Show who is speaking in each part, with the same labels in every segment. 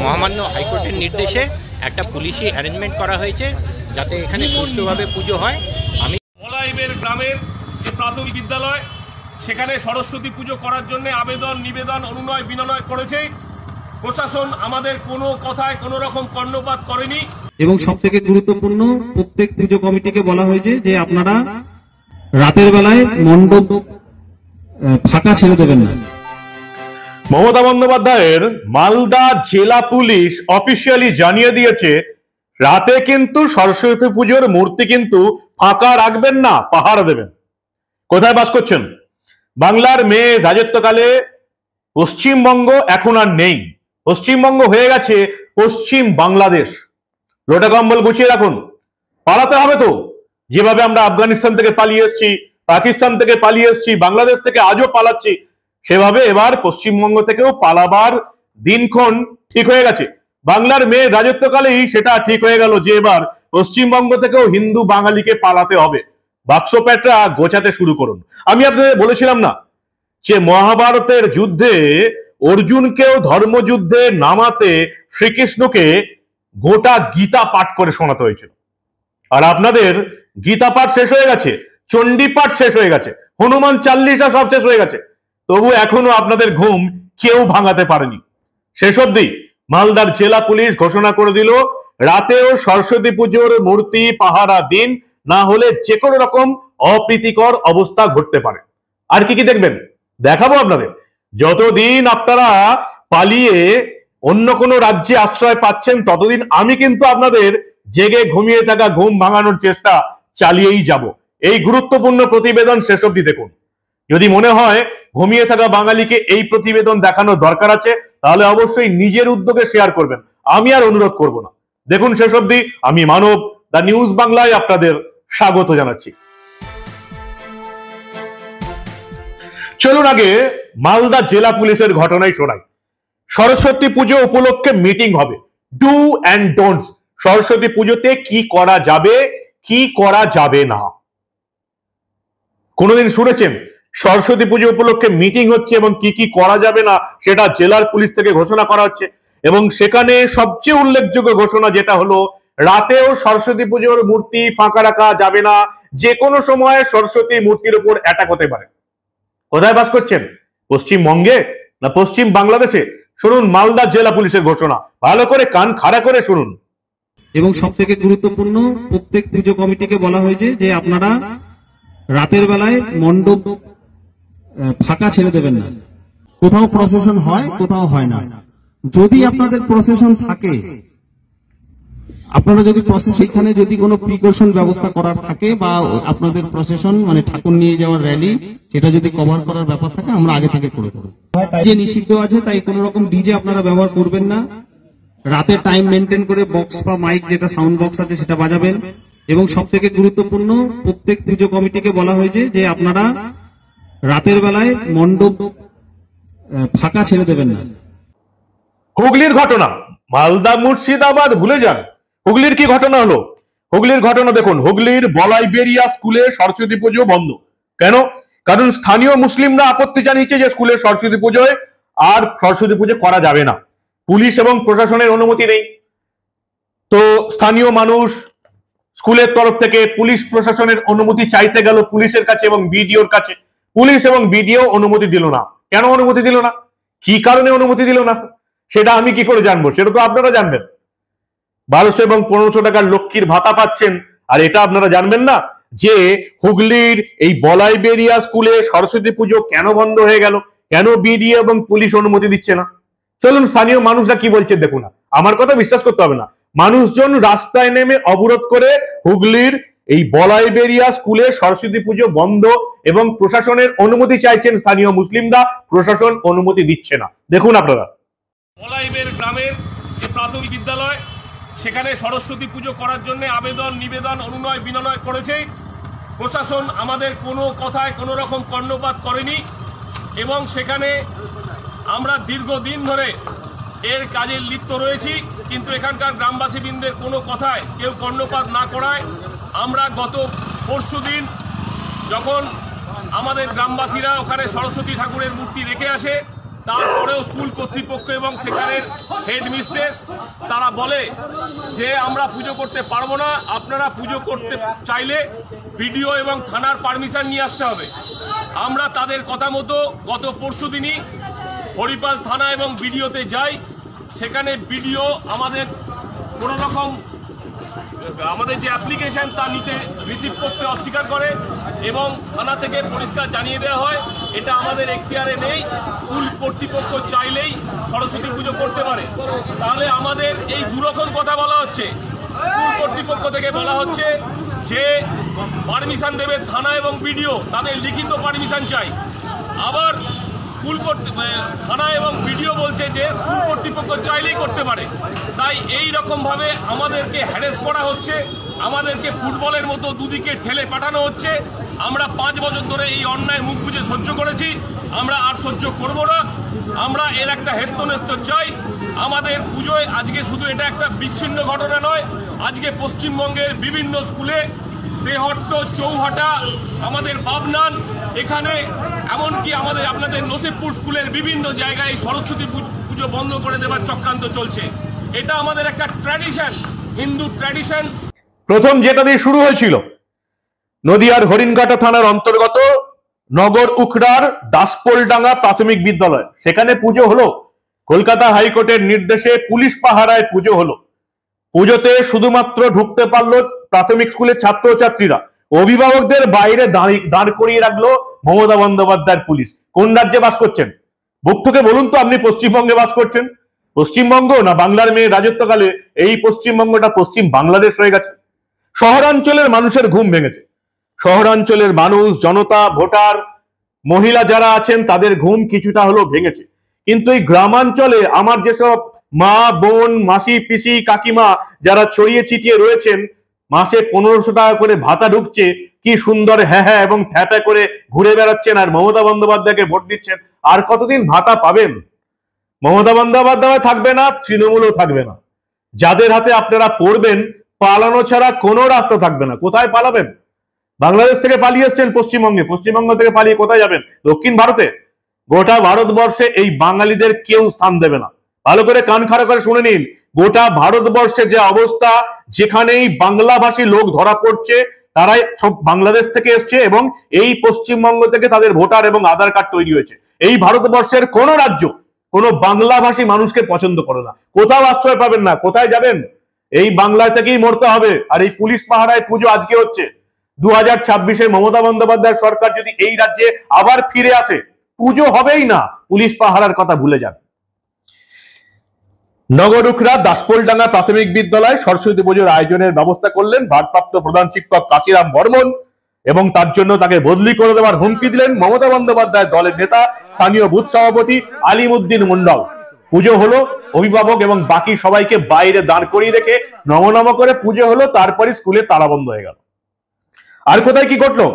Speaker 1: মহামান্য হাইকোর্টের নির্দেশে একটা পুলিশি অ্যারেঞ্জমেন্ট করা হয়েছে যাতে এখানে সুষ্ঠুভাবে পুজো হয়। আমি
Speaker 2: বলাইবের গ্রামের যে প্রাথমিক বিদ্যালয় সেখানে সরস্বতী পুজো করার জন্য আবেদন নিবেদন অনুনয় বিনয় করেছে। প্রশাসন আমাদের কোনো কথায় কোনো রকম কর্ণপাত করেনি
Speaker 3: এবং সবথেকে গুরুত্বপূর্ণ প্রত্যেক পুজো কমিটিকে বলা হয়েছে যে আপনারা রাতের বেলায় মণ্ডপ ফাঁকা ছেড়ে দেবেন না।
Speaker 4: মমতা বন্দ্যোপাধ্যায়ের মালদা জেলা পুলিশ অফিসিয়ালি জানিয়ে দিয়েছে রাতে কিন্তু সরস্বতী পুজোর মূর্তি কিন্তু ফাঁকা রাখবেন না, পাহারা দেবেন। কোথায় বাস করছেন? বাংলার মেয়ে রাজত্বকালে পশ্চিমবঙ্গ এখন আর নেই, পশ্চিমবঙ্গ হয়ে গেছে পশ্চিম বাংলাদেশ। লোটা কম্বল গুছিয়ে রাখুন, পালাতে হবে তো। যেভাবে আমরা আফগানিস্তান থেকে পালিয়ে এসেছি, পাকিস্তান থেকে পালিয়ে এসেছি, বাংলাদেশ থেকে আজও পালাচ্ছি, সেভাবে এবার পশ্চিমবঙ্গ থেকেও পালাবার দিনক্ষণ ঠিক হয়ে গেছে। বাংলার মেয়ে রাজত্বকালেই সেটা ঠিক হয়ে গেল যে এবার পশ্চিমবঙ্গ থেকেও হিন্দু বাঙালিকে পালাতে হবে। বাক্স প্যাটরা গোছাতে শুরু করুন। আমি আপনাদের বলেছিলাম না যে মহাভারতের যুদ্ধে অর্জুনকেও ধর্মযুদ্ধে নামাতে শ্রীকৃষ্ণকে গোটা গীতা পাঠ করে শোনাতে হয়েছিল। আর আপনাদের গীতা পাঠ শেষ হয়ে গেছে, চণ্ডী পাঠ শেষ হয়ে গেছে, হনুমান চাল্লিশা সব শেষ হয়ে গেছে, তবু এখনো আপনাদের ঘুম কেউ ভাঙাতে পারেনি। শেষ অবধি মালদার জেলা পুলিশ ঘোষণা করে দিল রাতেও সরস্বতী পুজোর মূর্তি পাহারা দিন, না হলে যে কোনো রকম অপ্রীতিকর অবস্থা ঘটতে পারে। আর কি কি দেখবেন দেখাবো আপনাদের। যতদিন আপনারা পালিয়ে অন্য কোনো রাজ্যে আশ্রয় পাচ্ছেন ততদিন আমি কিন্তু আপনাদের জেগে ঘুমিয়ে থাকা ঘুম ভাঙানোর চেষ্টা চালিয়েই যাব। এই গুরুত্বপূর্ণ প্রতিবেদন শেষ অবধি দেখুন। যদি মনে হয় ঘুমিয়ে থাকা বাঙালিকে এই প্রতিবেদন দেখানোর দরকার আছে তাহলে অবশ্যই নিজের উদ্যোগে শেয়ার করবেন, আমি আর অনুরোধ করব না। দেখুন শেষ অবধি। আমি মানব, দ্য নিউজ বাংলায় আপনাদের স্বাগত জানাচ্ছি। চলুন আগে মালদা জেলা পুলিশের ঘটনায় শোনাই। সরস্বতী পুজো উপলক্ষে মিটিং হবে, ডু অ্যান্ড ডোন্টস। সরস্বতী পুজোতে কি করা যাবে, কি করা যাবে না। কোনোদিন শুনেছেন সরস্বতী পুজো উপলক্ষে মিটিং হচ্ছে এবং কি কি করা যাবে না সেটা জেলার পুলিশ থেকে ঘোষণা করা হচ্ছে? এবং সেখানে সবচেয়ে উল্লেখযোগ্য ঘোষণা যেটা হলো রাতেও সরস্বতী পুজোর মূর্তি ফাঁকা রাখা যাবে না, যে কোনো সময় সরস্বতী মূর্তির উপর অ্যাটাক হতে পারে। কোথায় বাস করছেন? পশ্চিমবঙ্গে না পশ্চিম বাংলাদেশে? শুনুন মালদা জেলা পুলিশের ঘোষণা, ভালো করে কান খাড়া করে শুনুন।
Speaker 3: এবং সবথেকে গুরুত্বপূর্ণ প্রত্যেক পুজো কমিটিকে বলা হয়েছে যে আপনারা রাতের বেলায় মণ্ডপ ফাঁকা ছেড়ে দেবেন না। কোথাও প্রসেশন হয়, কোথাও হয় না। যদি আপনাদের প্রসেশন থাকে, আপনারা যদি সেখানে যদি কোনো প্রিকশন ব্যবস্থা করার থাকে বা আপনাদের প্রসেশন মানে ঠাকুর নিয়ে যাওয়ার র্যালি সেটা যদি কভার করার ব্যাপার থাকে আমরা আগে থেকে করে দেবো। যে নিষিদ্ধ আছে তাই কোনো রকম ডিজে আপনারা ব্যবহার করবেন না। রাতে টাইম মেনটেন করে বক্স বা মাইক যেটা সাউন্ড বক্স আছে সেটা বাজাবেন। এবং সবথেকে গুরুত্বপূর্ণ প্রত্যেক পুজো কমিটিকে বলা হয়েছে যে আপনারা রাতের বেলায় মণ্ডপ ফাঁকা ছেড়ে দেবেন না।
Speaker 4: হুগলির ঘটনা, মালদা মুর্শিদাবাদ ভুলে যান। হুগলির কি ঘটনা হলো? হুগলির ঘটনা দেখুন। হুগলির বলাইবেরিয়া স্কুলে সরস্বতী পুজো বন্ধ। কেন? কারণ স্থানীয় মুসলিমরা আপত্তি জানিয়েছে যে স্কুলে সরস্বতী পুজোয় আর সরস্বতী পুজো করা যাবে না, পুলিশ এবং প্রশাসনের অনুমতি নেই। তো স্থানীয় মানুষ স্কুলের তরফ থেকে পুলিশ প্রশাসনের অনুমতি চাইতে গেল পুলিশের কাছে এবং বিডিওর কাছে। পুলিশ এবং বিডিও অনুমতি দিল না। কেন অনুমতি দিল না? কি কারণে অনুমতি দিল না সেটা আমি কি করে জানবো? সেটা তো আপনারা জানবেন। 1200 এবং 1500 টাকার লক্ষ্মীর ভাতা পাচ্ছেন, আর এটা আপনারা জানবেন না যে হুগলির এই বলাইবেরিয়া স্কুলে সরস্বতী পুজো কেন বন্ধ হয়ে গেল, কেন বিডিও এবং পুলিশ অনুমতি দিচ্ছে না? চলুন স্থানীয় মানুষরা কি বলছে দেখুন। না আমার কথা বিশ্বাস করতে হবে না, মানুষজন রাস্তায় নেমে অবরোধ করে হুগলির এই বলাইবেরিয়া স্কুলে সরস্বতী পুজো বন্ধ এবং প্রশাসনের অনুমতি চাইছেন স্থানীয় মুসলিমরা, প্রশাসন অনুমতি দিচ্ছে না। দেখুন আপনারা।
Speaker 2: বলাইবের গ্রামের যে প্রাথমিক বিদ্যালয় সেখানে সরস্বতী পুজো করার জন্য আবেদন নিবেদন অনুনয় বিনয় করেছে। প্রশাসন আমাদের কোনো কথায় কোনো রকম কর্ণপাত করেনি এবং সেখানে আমরা দীর্ঘদিন ধরে এর কাজে লিপ্ত রয়েছি, কিন্তু এখানকার গ্রামবাসীবৃন্দের কোনো কথায় কেউ কর্ণপাত না করায় আমরা গত পরশুদিন যখন আমাদের গ্রামবাসীরা ওখানে সরস্বতী ঠাকুরের মূর্তি রেখে আসে তারপরেও স্কুল কর্তৃপক্ষ এবং সেখানের হেড মিস্ট্রেস তারা বলে যে আমরা পুজো করতে পারবো না, আপনারা পুজো করতে চাইলে বিডিও এবং থানার পারমিশন নিয়ে আসতে হবে। আমরা তাদের কথা মতো গত পরশুদিনই হরিপাল থানা এবং বিডিওতে যাই। সেখানে বিডিও আমাদের কোনো রকম আমাদের যে অ্যাপ্লিকেশন তা নিতে রিসিভ করতে অস্বীকার করে এবং থানা থেকে পরিষ্কার জানিয়ে দেওয়া হয় এটা আমাদের এখতিয়ারে নেই, স্কুল কর্তৃপক্ষ চাইলেই সরস্বতী পুজো করতে পারে। তাহলে আমাদের এই দুরকম কথা বলা হচ্ছে। স্কুল কর্তৃপক্ষ থেকে বলা হচ্ছে যে পারমিশন দেবে থানা এবং বিডিও, তাদের লিখিত পারমিশন চাই। আবার থানা এবং বিডিও বলছে যে স্কুল কর্তৃপক্ষ চাইলেই করতে পারে। তাই এই রকমভাবে আমাদেরকে হ্যারেস করা হচ্ছে, আমাদেরকে ফুটবলের মতো দুদিকে ঠেলে পাঠানো হচ্ছে। আমরা 5 বছর ধরে এই অন্যায়ের মুখ বুজে সহ্য করেছি, আমরা আর সহ্য করব না। আমরা এর একটা হেস্তনেস্ত চাই। আমাদের পুজোয় আজকে শুধু এটা একটা বিচ্ছিন্ন ঘটনা নয়, আজকে পশ্চিমবঙ্গের বিভিন্ন স্কুলে দেহট্ট, চৌহাটা, আমাদের বাবনান, এখানে এমনকি আপনাদের নসিবপুর স্কুলের বিভিন্ন জায়গায় সরস্বতী পুজো বন্ধ করে দেওয়ার চক্রান্ত চলছে। এটা আমাদের একটা ট্র্যাডিশন, হিন্দু ট্র্যাডিশন।
Speaker 4: প্রথম যেটা দিয়ে শুরু হয়েছিল নদিয়ার হরিণঘাটা থানার অন্তর্গত নগর উখড়ার দাসপোলডাঙ্গা প্রাথমিক বিদ্যালয়, সেখানে পুজো হলো। কলকাতা হাইকোর্টের নির্দেশে পুলিশ পাহারায় পুজো হলো। পুজোতে শুধুমাত্র ঢুকতে পারলো প্রাথমিক স্কুলের ছাত্রছাত্রীরা। অভিভাবকদের বাইরে দাঁড় করিয়ে রাখলো মমতা বন্দ্যোপাধ্যায়ের পুলিশ। কোন রাজ্যে বাস করছেন? বুক থেকে বলুন তো, আপনি পশ্চিমবঙ্গে বাস করছেন? পশ্চিমবঙ্গ না বাংলার মেয়ে রাজত্বকালে এই পশ্চিমবঙ্গটা পশ্চিম বাংলাদেশ হয়ে গেছে। শহরাঞ্চলের মানুষের ঘুম ভেঙেছে। শহরাঞ্চলের মানুষ, জনতা, ভোটার, মহিলা যারা আছেন তাদের ঘুম কিছুটা হলেও ভেঙেছে। কিন্তু এই গ্রামাঞ্চলে আমার যেসব মা, বোন, মাসি, পিসি, কাকিমা যারা ছড়িয়ে ছিটিয়ে রয়েছেন, মাসে 1500 টাকা করে ভাতা ঢুকছে, কি সুন্দর হ্যাঁ হ্যাঁ এবং ফ্যাপা করে ঘুরে বেড়াচ্ছেন আর মমতা বন্দ্যোপাধ্যায়কে ভোট দিচ্ছেন। আর কতদিন ভাতা পাবেন? মমতা বন্দ্যোপাধ্যায় থাকবে না, তৃণমূলও থাকবে না। যাদের হাতে আপনারা পড়বেন, পালানো ছাড়া কোনো রাস্তা থাকবে না। কোথায় পালাবেন? বাংলাদেশ থেকে পালিয়ে এসছেন পশ্চিমবঙ্গে, পশ্চিমবঙ্গ থেকে পালিয়ে কোথায় যাবেন? দক্ষিণ ভারতে। গোটা ভারতবর্ষে এই বাঙালিদের কেউ স্থান দেবে না। ভালো করে কান খাড়া করে শুনে নিন, গোটা ভারতবর্ষে যে অবস্থা, যেখানেই বাংলাভাষী লোক ধরা পড়ছে তারাই সব বাংলাদেশ থেকে এসছে এবং এই পশ্চিমবঙ্গ থেকে তাদের ভোটার এবং আধার কার্ড তৈরি হয়েছে। এই ভারতবর্ষের কোন রাজ্য কোনো বাংলাভাষী মানুষকে পছন্দ করে না। কোথাও আশ্রয় পাবেন না। কোথায় যাবেন? এই বাংলা থেকেই মরতে হবে। আর এই পুলিশ পাহারায় পুজো আজকে হচ্ছে। 2026-এ মমতা বন্দ্যোপাধ্যায় সরকার যদি এই রাজ্যে আবার ফিরে আসে, পুজো হবেই না। পুলিশ পাহারার কথা ভুলে যান। নগরুখরা দাসপোলডাঙ্গা প্রাথমিক বিদ্যালয় সরস্বতী পুজোর আয়োজনের ব্যবস্থা করলেন ভারপ্রাপ্ত প্রধান শিক্ষক কাশিরাম বর্মন এবং তার জন্য তাকে বদলি করে দেওয়ার হুমকি দিলেন মমতা বন্দ্যোপাধ্যায় দলের নেতা, স্থানীয় বুথ সভাপতি আলিমুদ্দিন মন্ডল। পুজো হলো, অভিভাবক এবং বাকি সবাইকে বাইরে দাঁড় করিয়ে রেখে নমনম করে পুজো হলো। তারপরে স্কুলে তালা বন্ধ হয়ে গেল। আর কোথায় কি ঘটলো?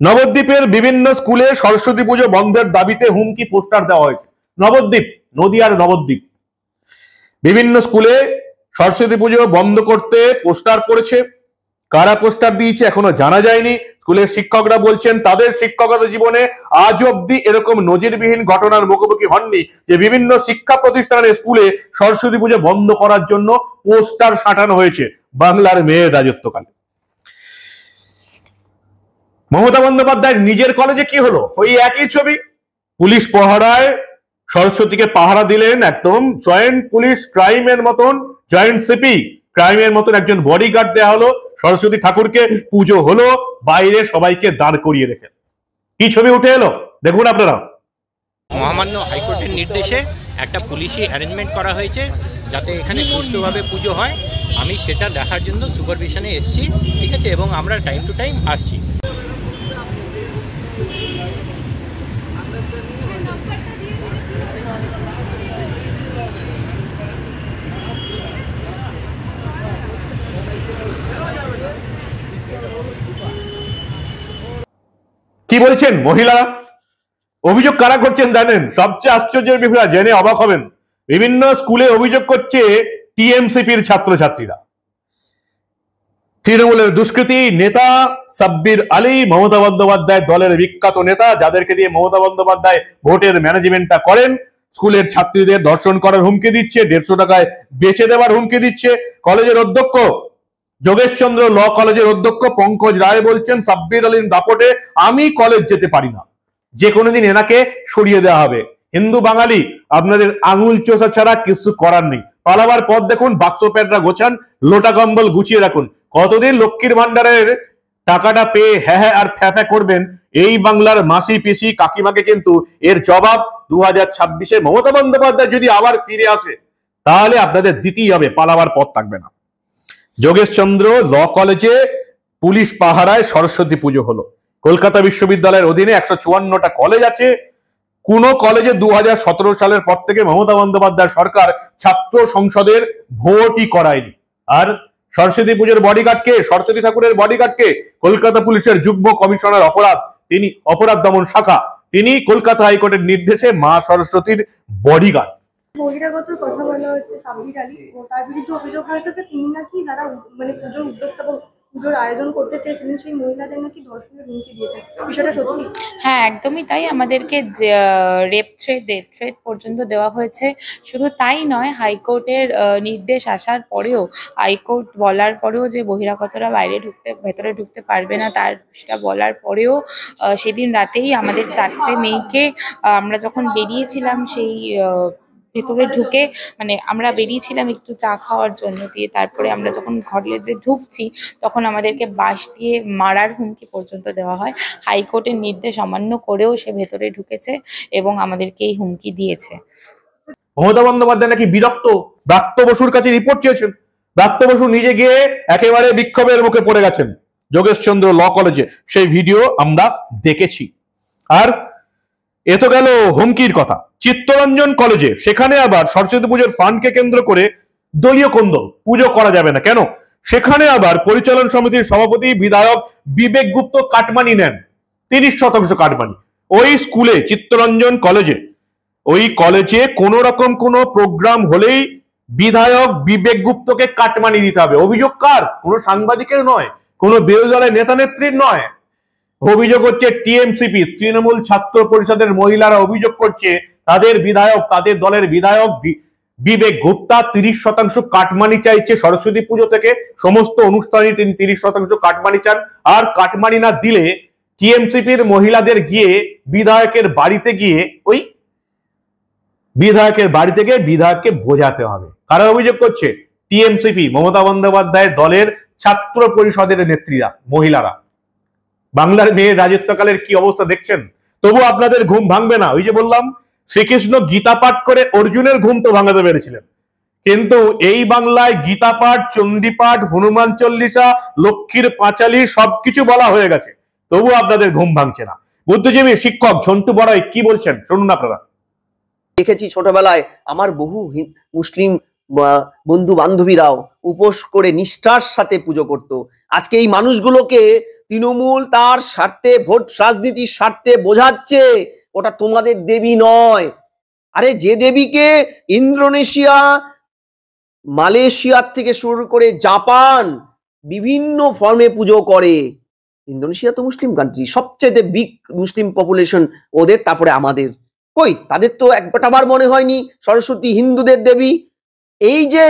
Speaker 4: নবদ্বীপের বিভিন্ন স্কুলে সরস্বতী পুজো বন্ধের দাবিতে হুমকি পোস্টার দেওয়া হয়েছে। নবদ্বীপ, নদিয়ার নবদ্বীপ, বিভিন্ন স্কুলে সরস্বতী পুজো বন্ধ করতে পোস্টার পড়েছে। কারা পোস্টার দিয়েছে এখনো জানা যায়নি। স্কুলের শিক্ষকরা বলছেন তাদের শিক্ষকতা জীবনে আজ অব্দি এরকম নজিরবিহীন ঘটনার মুখোমুখি হননি যে বিভিন্ন শিক্ষা প্রতিষ্ঠানের স্কুলে সরস্বতী পুজো বন্ধ করার জন্য পোস্টার সাঁটানো হয়েছে বাংলার মেয়ের রাজত্বকালে। মমতা বন্দ্যোপাধ্যায়ের নিজের কলেজে কি হলো? ওই একই ছবি। পুলিশ পাহারায় সরস্বতীকে পাহারা দিলেন একদম জয়েন্ট পুলিশ ক্রাইমের মতন, জয়েন্ট সিপি ক্রাইমের মতন একজন বডিগার্ড দেওয়া হলো। সরস্বতী ঠাকুরকে পুজো হলো, বাইরে সবাইকে দাঁড় করিয়ে রেখে। কি ছবি উঠে এলো দেখুন আপনারা।
Speaker 1: মহামান্য হাইকোর্টের নির্দেশে একটা পুলিশি অ্যারেঞ্জমেন্ট করা হয়েছে যাতে এখানে সুষ্ঠুভাবে পুজো হয়। আমি সেটা দেখার জন্য সুপারভিশনে এসেছি, ঠিক আছে, এবং আমরা টাইম টু টাইম আসছি।
Speaker 4: কি বলছেন মহিলারা? অভিযোগ কারা করছেন জানেন? সবচেয়ে আশ্চর্যের বিষয় জেনে অবাক হবেন। বিভিন্ন স্কুলে অভিযোগ করছে টিএমসিপির ছাত্রছাত্রীরা। তৃণমূলের দুষ্কৃতী নেতা সাব্বির আলী, মমতা বন্দ্যোপাধ্যায় দলের বিখ্যাত নেতা, যাদেরকে দিয়ে মমতা বন্দ্যোপাধ্যায় ভোটের ম্যানেজমেন্টটা করেন, স্কুলের ছাত্রীদের ধর্ষণ করার হুমকি দিচ্ছে, 150 টাকায় বেচে দেওয়ার হুমকি দিচ্ছে। কলেজের অধ্যক্ষ যোগেশচন্দ্র ল কলেজের অধ্যক্ষ পঙ্কজ রায় বলছেন, সাব্বির আলীর দাপটে আমি কলেজ যেতে পারি না, যে কোনো দিন এনাকে সরিয়ে দেওয়া হবে। হিন্দু বাঙালি আপনাদের আঙুল চোষা ছাড়া কিছু করার নেই। পালাবার পথ দেখুন, বাক্স প্যাডরা গোছান, লোটা কম্বল গুছিয়ে রাখুন। কতদিন লক্ষ্মীর ভান্ডারের টাকাটা পেয়ে হ্যাঁ হ্যাঁ আর ফ্যাফ্যা করবেন এই বাংলার মাসি পিসি কাকিমাকে? কিন্তু এর জবাব 2026-এ মমতা বন্দ্যোপাধ্যায় যদি আবার ফিরে আসে তাহলে আপনাদের দিতেই হবে, পালাবার পথ থাকবে না। যোগেশচন্দ্র ল কলেজে পুলিশ পাহারায় সরস্বতী পুজো হলো। কলকাতা বিশ্ববিদ্যালয়ের অধীনে 154টা কলেজ আছে। কোন কলেজে 2017 সালের পর থেকে মমতা বন্দ্যোপাধ্যায় সরকার ছাত্র সংসদের ভোটই করায়নি। আর সরস্বতী পুজোর বডিগার্ডকে, সরস্বতী ঠাকুরের বডিগার্ডকে কলকাতা পুলিশের যুগ্ম কমিশনার তিনি অপরাধ দমন শাখা, তিনি কলকাতা হাইকোর্টের নির্দেশে মা সরস্বতীর বডিগার্ড।
Speaker 5: বহিরাগতর কথা বলা হচ্ছে সাব্বির আলী, ও তার বিরুদ্ধে অভিযোগ রয়েছে যে তিনি নাকি যারা মানে পুজোর উদ্যোক্তা বা পুজোর আয়োজন করতে চেয়েছিলেন সেই মহিলাদের নাকি ধর্ষণের হুমকি দিয়েছেন। বিষয়টা সত্যি?
Speaker 6: হ্যাঁ, একদমই তাই। আমাদেরকে রেপ থ্রেট, ডেথ থ্রেট পর্যন্ত দেওয়া হয়েছে। শুধু তাই নয়, হাইকোর্টের নির্দেশ আসার পরেও, হাইকোর্ট বলার পরেও যে বহিরাগতরা ভেতরে ঢুকতে পারবে না, সেটা বলার পরেও সেদিন রাতেই আমাদের 4টে মেয়েকে আমরা যখন বেরিয়েছিলাম সেই ভেতরে ঢুকে, মানে আমরা বেরিয়েছিলাম একটু চা খাওয়ার জন্য, দিয়ে তারপরে আমরা যখন কলেজে ঢুকছি তখন আমাদেরকে বাঁশ দিয়ে মারার হুমকি পর্যন্ত দেওয়া হয়। হাইকোর্টের নির্দেশ অমান্য করেও সে ভেতরে ঢুকেছে এবং আমাদেরকে এই হুমকি দিয়েছে।
Speaker 4: মমতা বন্দ্যোপাধ্যায় নাকি বিরক্ত, ব্রাত্য বসুর কাছে রিপোর্ট চেয়েছেন। ব্রাত্য বসু নিজে গিয়ে একেবারে বিক্ষোভের মুখে পড়ে গেছেন যোগেশচন্দ্র ল কলেজে, সেই ভিডিও আমরা দেখেছি। আর এ তো গেল হুমকির কথা। চিত্তরঞ্জন কলেজে, সেখানে আবার সরস্বতী পুজোর ফান্ডকে কেন্দ্র করে দলীয় কোন্দল, পুজো করা যাবে না কেন? সেখানে আবার পরিচালন সমিতির সভাপতি বিধায়ক বিবেক গুপ্ত কাটমানি নেন, 30% কাটমানি। ওই স্কুলে, চিত্তরঞ্জন কলেজে, ওই কলেজে কোন রকম কোন প্রোগ্রাম হলেই বিধায়ক বিবেক গুপ্তকে কাটমানি দিতে হবে। অভিযোগ কার? কোনো সাংবাদিকের নয়, কোনো বিরোধী দলের নেতা নেত্রীর নয়। অভিযোগ হচ্ছে টিএমসিপি, তৃণমূল ছাত্র পরিষদের মহিলারা অভিযোগ করছে তাদের বিধায়ক, তাদের দলের বিধায়ক বিবেক গুপ্তা 30% কাটমানি চাইছে সরস্বতী পুজো থেকে। সমস্ত অনুষ্ঠানে তিনি 30% কাটমানি চান। আর কাটমানি না দিলে টিএমসিপির মহিলাদের গিয়ে বিধায়কের বাড়িতে গিয়ে বিধায়ককে বোঝাতে হবে। কারা অভিযোগ করছে? টিএমসিপি, মমতা বন্দ্যোপাধ্যায়ের দলের ছাত্র পরিষদের নেত্রীরা, মহিলারা। বাংলার মেয়ের রাজত্বকালের কি অবস্থা দেখছেন? তবু আপনাদের ঘুম ভাঙবে না। ওই যে বললাম, শ্রীকৃষ্ণ গীতা পাঠ করে অর্জুনের ঘুম তো ভাঙাতে পেরেছিলেন, কিন্তু এই বাংলায় গীতা পাঠ, চণ্ডী পাঠ, হনুমান চল্লিশা, লক্ষ্মীর পাঁচালী সবকিছু বলা হয়ে গেছে, তবু আপনাদের ঘুম ভাঙছে না। বুদ্ধিজীবী শিক্ষক ঝন্টু বড়াই কি বলছেন শুনুন আপনারা।
Speaker 7: দেখেছি ছোটবেলায় আমার বহু মুসলিম বন্ধু বান্ধবীরাও উপোস করে নিষ্ঠার সাথে পুজো করত। আজকে এই মানুষগুলোকে তৃণমূল তার স্বার্থে, ভোট রাজনীতির স্বার্থে বোঝাচ্ছে ওটা তোমাদের দেবী নয়। আরে যে দেবীকে ইন্দোনেশিয়া, মালয়েশিয়ার থেকে শুরু করে জাপান বিভিন্ন ফর্মে পুজো করে। ইন্দোনেশিয়া তো মুসলিম কান্ট্রি, সবচেয়ে বিগ মুসলিম পপুলেশন ওদের, তারপরে আমাদের। কই তাদের তো একবার মনে হয়নি সরস্বতী হিন্দুদের দেবী। এই যে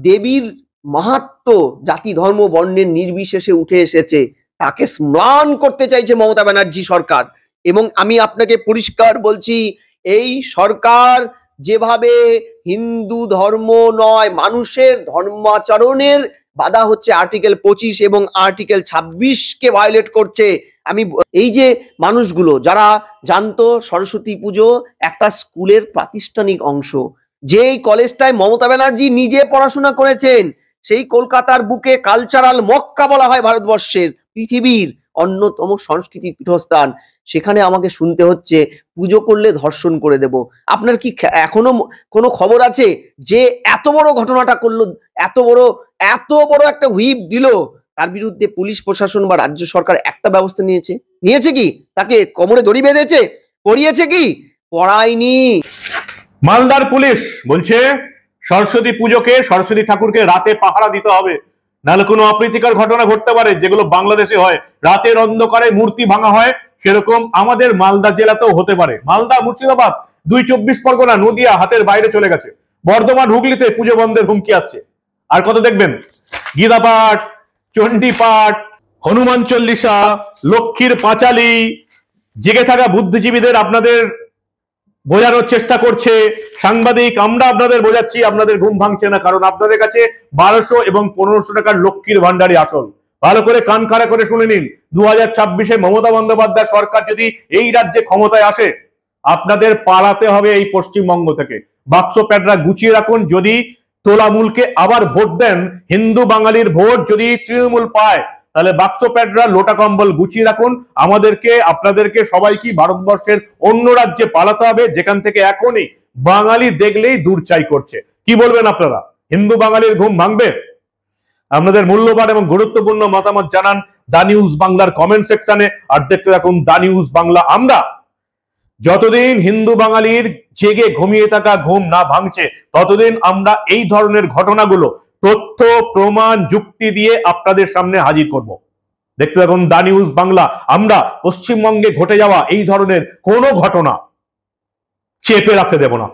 Speaker 7: দেবীর মাহাত্ম্য জাতি ধর্ম বর্ণের নির্বিশেষে উঠে এসেছে, তাকে স্মরণ করতে চাইছে মমতা ব্যানার্জি সরকার। এবং আমি আপনাকে পরিষ্কার বলছি, এই সরকার যেভাবে হিন্দু ধর্ম নয় মানুষের ধর্মাচরণের বাধা হচ্ছে আর্টিকেল 25 এবং আর্টিকেল 26-কে ভায়োলেট করছে। আমি এই যে মানুষগুলো যারা জানতো সরস্বতী পুজো একটা স্কুলের প্রাতিষ্ঠানিক অংশ, যেই কলেজটায় মমতা ব্যানার্জি নিজে পড়াশোনা করেছেন, সেই কলকাতার বুকে কালচারাল মক্কা বলা হয় ভারতবর্ষের, পৃথিবীর অন্যতম সংস্কৃতির পীঠস্থান, সেখানে আমাকে শুনতে হচ্ছে পুজো করলে ধর্ষণ করে দেব। আপনার কি এখনো কোনো খবর আছে যে এত বড় ঘটনাটা করলো, এত বড় একটা হুইপ দিল, তার বিরুদ্ধে পুলিশ প্রশাসন বা রাজ্য সরকার একটা ব্যবস্থা নিয়েছে কি? তাকে কোমরে দড়ি বেঁধেছে? পড়িয়েছে কি? পড়ায়নি।
Speaker 4: মালদার পুলিশ বলছে সরস্বতী পুজোকে, সরস্বতী ঠাকুরকে রাতে পাহারা দিতে হবে, নাহলে কোনো অপ্রীতিকর ঘটনা ঘটতে পারে, যেগুলো বাংলাদেশে হয়, রাতের অন্ধকারে মূর্তি ভাঙা হয়, সেরকম আমাদের মালদা জেলাতেও হতে পারে। মালদা, মুর্শিদাবাদ, 2 24 পরগনা, নদিয়া হাতের বাইরে চলে গেছে। বর্ধমান, হুগলিতে পুজো বন্ধের হুমকি আসছে। আর কত দেখবেন? গীতা পাঠ, চণ্ডী পাঠ, হনুমান চল্লিশা, লক্ষ্মীর পাঁচালী, জেগে থাকা বুদ্ধিজীবীদের আপনাদের বোঝানোর চেষ্টা করছে সাংবাদিক। আমরা আপনাদের বোঝাচ্ছি, আপনাদের ঘুম ভাঙছে না, কারণ আপনাদের কাছে 1200 এবং 1500 টাকার লক্ষ্মীর ভান্ডারই আসল। ভালো করে কান খাড়া করে শুনে নিন, 2026-এ মমতা বন্দ্যোপাধ্যায় সরকার যদি এই রাজ্যে ক্ষমতায় আসে, আপনাদের পালাতে হবে এই পশ্চিমবঙ্গ থেকে। বাক্স প্যাডরা গুছিয়ে রাখুন। যদি তোলামূলকে আবার ভোট দেন, হিন্দু বাঙালির ভোট যদি তৃণমূল পায়, তাহলে বাক্স প্যাডরা লোটা কম্বল গুছিয়ে রাখুন। আমাদেরকে, আপনাদেরকে সবাইকে ভারতবর্ষের অন্য রাজ্যে পালাতে হবে, যেখান থেকে এখনই বাঙালি দেখলেই দূরচাই করছে। কি বলবেন আপনারা? হিন্দু বাঙালির ঘুম ভাঙবে? আপনাদের মূল্যবান এবং গুরুত্বপূর্ণ মতামত জানান দা নিউজ বাংলার কমেন্ট সেকশনে। আর দেখতে থাকুন দা নিউজ বাংলা। আমরা যতদিন হিন্দু বাঙালির জেগে ঘুমিয়ে থাকা ঘুম না ভাঙছে, ততদিন আমরা এই ধরনের ঘটনাগুলো তথ্য, প্রমাণ, যুক্তি দিয়ে আপনাদের সামনে হাজির করব। দেখতে থাকুন দা নিউজ বাংলা। আমরা পশ্চিমবঙ্গে ঘটে যাওয়া এই ধরনের কোনো ঘটনা চেপে রাখতে দেব না।